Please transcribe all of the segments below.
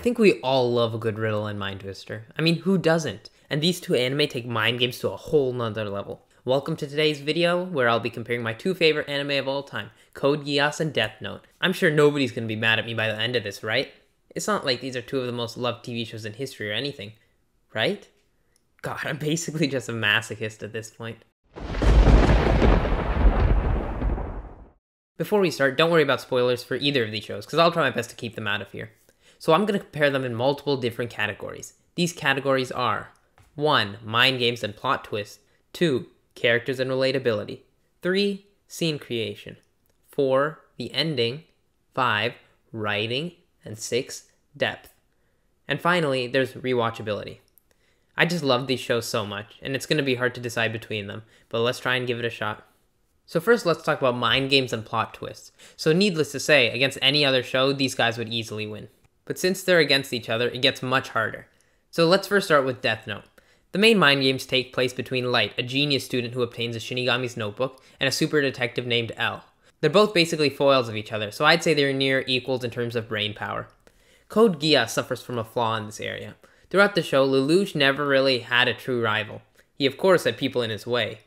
think we all love a good riddle and mind twister. I mean, who doesn't? And these two anime take mind games to a whole nother level. Welcome to today's video, where I'll be comparing my two favorite anime of all time, Code Geass and Death Note. I'm sure nobody's gonna be mad at me by the end of this, right? It's not like these are two of the most loved TV shows in history or anything, right? God, I'm basically just a masochist at this point. Before we start, don't worry about spoilers for either of these shows, because I'll try my best to keep them out of here. So I'm going to compare them in multiple different categories. These categories are 1. Mind games and plot twists. 2. Characters and relatability. 3. Scene creation. 4. The ending. 5. Writing. And 6. Depth. And finally, there's rewatchability. I just love these shows so much, and it's going to be hard to decide between them, but let's try and give it a shot. So first, let's talk about mind games and plot twists. So needless to say, against any other show, these guys would easily win. But since they're against each other, it gets much harder. So let's first start with Death Note. The main mind games take place between Light, a genius student who obtains a Shinigami's notebook, and a super detective named L. They're both basically foils of each other, so I'd say they're near equals in terms of brain power. Code Geass suffers from a flaw in this area. Throughout the show, Lelouch never really had a true rival. He of course had people in his way,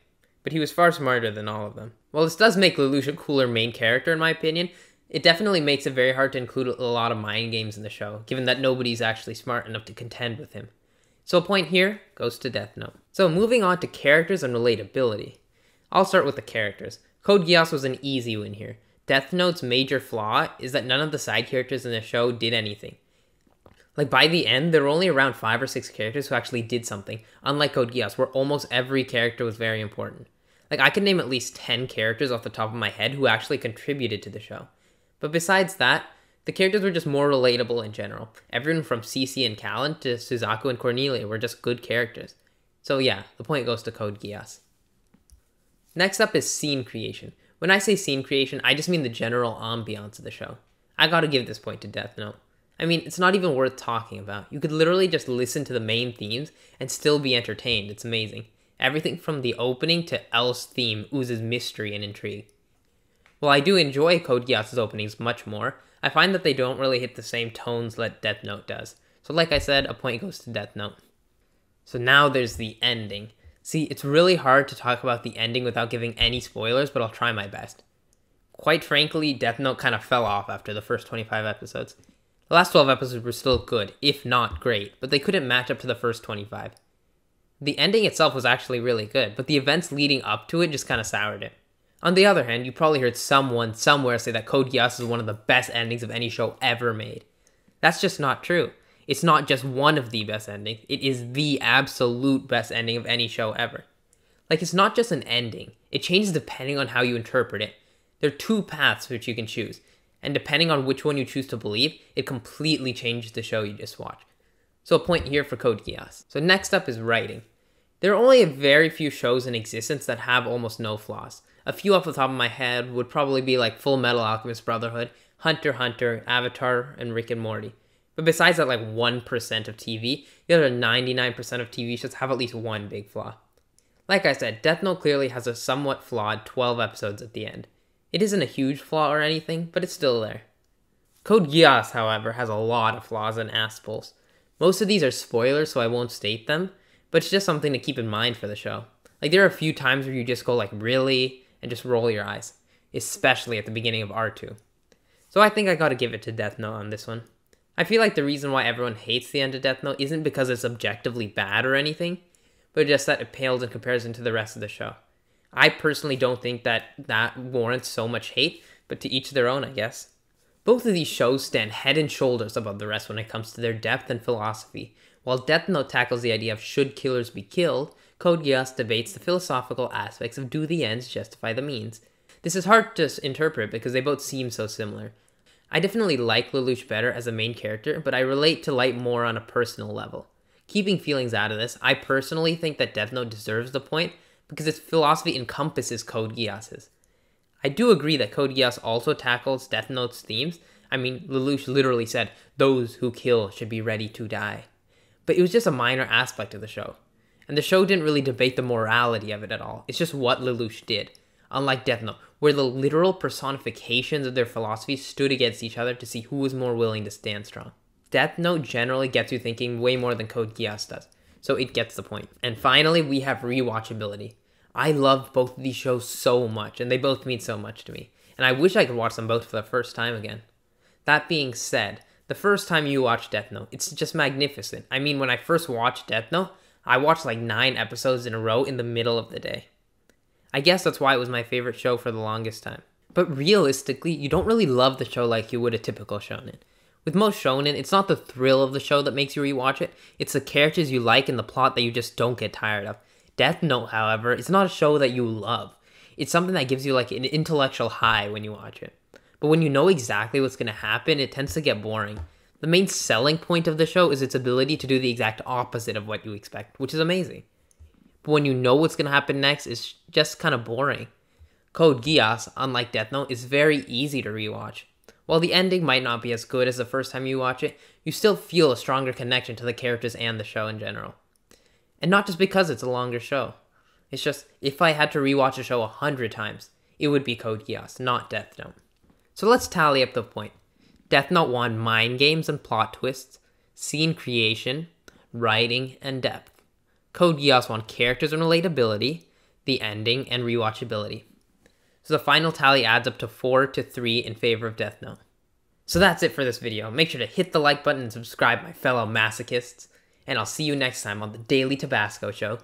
but he was far smarter than all of them. While this does make Lelouch a cooler main character in my opinion, it definitely makes it very hard to include a lot of mind games in the show, given that nobody's actually smart enough to contend with him. So a point here goes to Death Note. So moving on to characters and relatability. I'll start with the characters. Code Geass was an easy win here. Death Note's major flaw is that none of the side characters in the show did anything. Like by the end, there were only around 5 or 6 characters who actually did something, unlike Code Geass, where almost every character was very important. Like I could name at least 10 characters off the top of my head who actually contributed to the show. But besides that, the characters were just more relatable in general. Everyone from Cece and Callan to Suzaku and Cornelia were just good characters. So yeah, the point goes to Code Geass. Next up is scene creation. When I say scene creation, I just mean the general ambiance of the show. I gotta give this point to Death Note. I mean, it's not even worth talking about. You could literally just listen to the main themes and still be entertained. It's amazing. Everything from the opening to L's theme oozes mystery and intrigue. While I do enjoy Code Geass's openings much more, I find that they don't really hit the same tones that Death Note does. So like I said, a point goes to Death Note. So now there's the ending. See, it's really hard to talk about the ending without giving any spoilers, but I'll try my best. Quite frankly, Death Note kind of fell off after the first 25 episodes. The last 12 episodes were still good, if not great, but they couldn't match up to the first 25. The ending itself was actually really good, but the events leading up to it just kind of soured it. On the other hand, you probably heard someone somewhere say that Code Geass is one of the best endings of any show ever made. That's just not true. It's not just one of the best endings, it is the absolute best ending of any show ever. Like, it's not just an ending, it changes depending on how you interpret it. There are 2 paths which you can choose, and depending on which one you choose to believe, it completely changes the show you just watched. So a point here for Code Geass. So next up is writing. There are only a very few shows in existence that have almost no flaws. A few off the top of my head would probably be like Full Metal Alchemist Brotherhood, Hunter x Hunter, Avatar, and Rick and Morty. But besides that like 1% of TV, the other 99% of TV shows have at least one big flaw. Like I said, Death Note clearly has a somewhat flawed 12 episodes at the end. It isn't a huge flaw or anything, but it's still there. Code Geass, however, has a lot of flaws and ass-pulls. Most of these are spoilers, so I won't state them, but it's just something to keep in mind for the show. Like, there are a few times where you just go like, really? And just roll your eyes. Especially at the beginning of R2. So I think I gotta give it to Death Note on this one. I feel like the reason why everyone hates the end of Death Note isn't because it's objectively bad or anything, but just that it pales in comparison to the rest of the show. I personally don't think that warrants so much hate, but to each their own, I guess. Both of these shows stand head and shoulders above the rest when it comes to their depth and philosophy. While Death Note tackles the idea of should killers be killed, Code Geass debates the philosophical aspects of do the ends justify the means. This is hard to interpret because they both seem so similar. I definitely like Lelouch better as a main character, but I relate to Light more on a personal level. Keeping feelings out of this, I personally think that Death Note deserves the point because its philosophy encompasses Code Geass's. I do agree that Code Geass also tackles Death Note's themes. I mean, Lelouch literally said, "Those who kill should be ready to die." But it was just a minor aspect of the show. And the show didn't really debate the morality of it at all. It's just what Lelouch did. Unlike Death Note, where the literal personifications of their philosophies stood against each other to see who was more willing to stand strong. Death Note generally gets you thinking way more than Code Geass does, so it gets the point. And finally, we have rewatchability. I love both of these shows so much, and they both mean so much to me. And I wish I could watch them both for the first time again. That being said, the first time you watch Death Note, it's just magnificent. I mean, when I first watched Death Note, I watched like 9 episodes in a row in the middle of the day. I guess that's why it was my favorite show for the longest time. But realistically, you don't really love the show like you would a typical shonen. With most shonen, it's not the thrill of the show that makes you rewatch it, it's the characters you like and the plot that you just don't get tired of. Death Note, however, is not a show that you love. It's something that gives you like an intellectual high when you watch it. But when you know exactly what's going to happen, it tends to get boring. The main selling point of the show is its ability to do the exact opposite of what you expect, which is amazing. But when you know what's going to happen next, it's just kind of boring. Code Geass, unlike Death Note, is very easy to rewatch. While the ending might not be as good as the first time you watch it, you still feel a stronger connection to the characters and the show in general. And not just because it's a longer show. It's just, if I had to rewatch a show 100 times, it would be Code Geass, not Death Note. So let's tally up the point. Death Note won mind games and plot twists, scene creation, writing, and depth. Code Geass won characters and relatability, the ending, and rewatchability. So the final tally adds up to 4-3 in favor of Death Note. So that's it for this video. Make sure to hit the like button and subscribe, my fellow masochists. And I'll see you next time on the Daily Tabasco Show.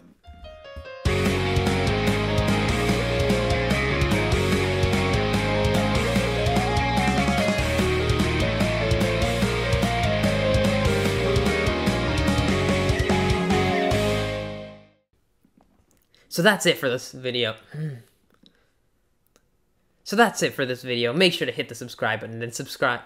So that's it for this video. Make sure to hit the subscribe button and then subscribe.